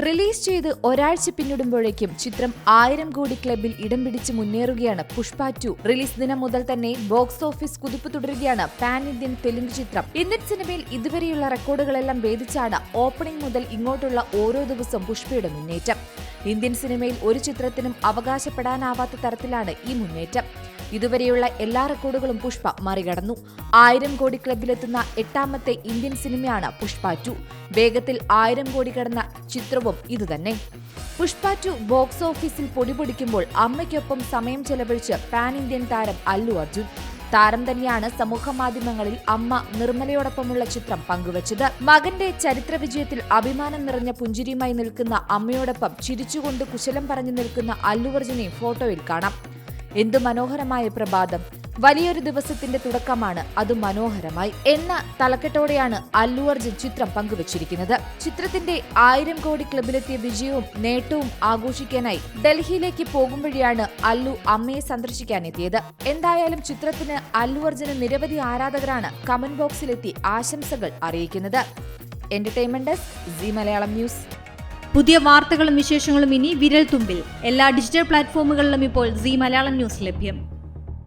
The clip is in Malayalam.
റിലീസ് ചെയ്ത് ഒരാഴ്ച പിന്നിടുമ്പോഴേക്കും ചിത്രം 1000 കോടി ക്ലബിൽ ഇടം പിടിച്ച് മുന്നേറുകയാണ് പുഷ്പ 2. റിലീസ് ദിനം മുതൽ തന്നെ ബോക്സ് ഓഫീസ് കുതിപ്പ് തുടരുകയാണ് പാൻ ഇന്ത്യൻ തെലുങ്ക് ചിത്രം. ഇന്ത്യൻ സിനിമയിൽ ഇതുവരെയുള്ള റെക്കോർഡുകളെല്ലാം ഭേദിച്ചാണ് ഓപ്പണിംഗ് മുതൽ ഇങ്ങോട്ടുള്ള ഓരോ ദിവസവും പുഷ്പയുടെ മുന്നേറ്റം. ഇന്ത്യൻ സിനിമയിൽ ഒരു ചിത്രത്തിനും അവകാശപ്പെടാനാവാത്ത തരത്തിലാണ് ഈ മുന്നേറ്റം. ഇതുവരെയുള്ള എല്ലാ റെക്കോർഡുകളും പുഷ്പ മറികടന്നു. 1000 കോടി ക്ലബിലെത്തുന്ന 8ാമത്തെ ഇന്ത്യൻ സിനിമയാണ് പുഷ്പ 2. വേഗത്തിൽ 1000 കോടി കടന്ന ചിത്രവും ഇതുതന്നെ. പുഷ്പ 2 ബോക്സ് ഓഫീസിൽ പൊടിപൊടിക്കുമ്പോൾ അമ്മയ്ക്കൊപ്പം സമയം ചെലവഴിച്ച് പാൻ ഇന്ത്യൻ താരം അല്ലു അർജുൻ. താരം തന്നെയാണ് സമൂഹമാധ്യമങ്ങളിൽ അമ്മ നിർമ്മലയോടൊപ്പമുള്ള ചിത്രം പങ്കുവച്ചത്. മകന്റെ ചരിത്ര വിജയത്തിൽ അഭിമാനം നിറഞ്ഞ പുഞ്ചിരിയുമായി നിൽക്കുന്ന അമ്മയോടൊപ്പം ചിരിച്ചുകൊണ്ട് കുശലം പറഞ്ഞു നിൽക്കുന്ന അല്ലു അർജുനെയും ഫോട്ടോയിൽ കാണാം. എന്തു മനോഹരമായ പ്രഭാതം! വലിയൊരു ദിവസത്തിന്റെ തുടക്കമാണ്, അത് മനോഹരമായി എന്ന തലക്കെട്ടോടെയാണ് അല്ലു അർജുൻ ചിത്രം പങ്കുവച്ചിരിക്കുന്നത്. ചിത്രത്തിന്റെ 1000 കോടി ക്ലബിലെത്തിയ വിജയവും നേട്ടവും ആഘോഷിക്കാനായി ഡൽഹിയിലേക്ക് പോകുമ്പോഴാണ് അല്ലു അമ്മയെ സന്ദർശിക്കാനെത്തിയത്. എന്തായാലും ചിത്രത്തിന് അല്ലു അർജുന് നിരവധി ആരാധകരാണ് കമന്റ് ബോക്സിലെത്തി ആശംസകൾ അറിയിക്കുന്നത്. Entertainment desk, Zee Malayalam news. പുതിയ വാർത്തകളും വിശേഷങ്ങളും ഇനി വിരൽ തുമ്പിൽ. എല്ലാ ഡിജിറ്റൽ പ്ലാറ്റ്ഫോമുകളിലും ഇപ്പോൾ സീ മലയാളം ന്യൂസ് ലഭ്യം.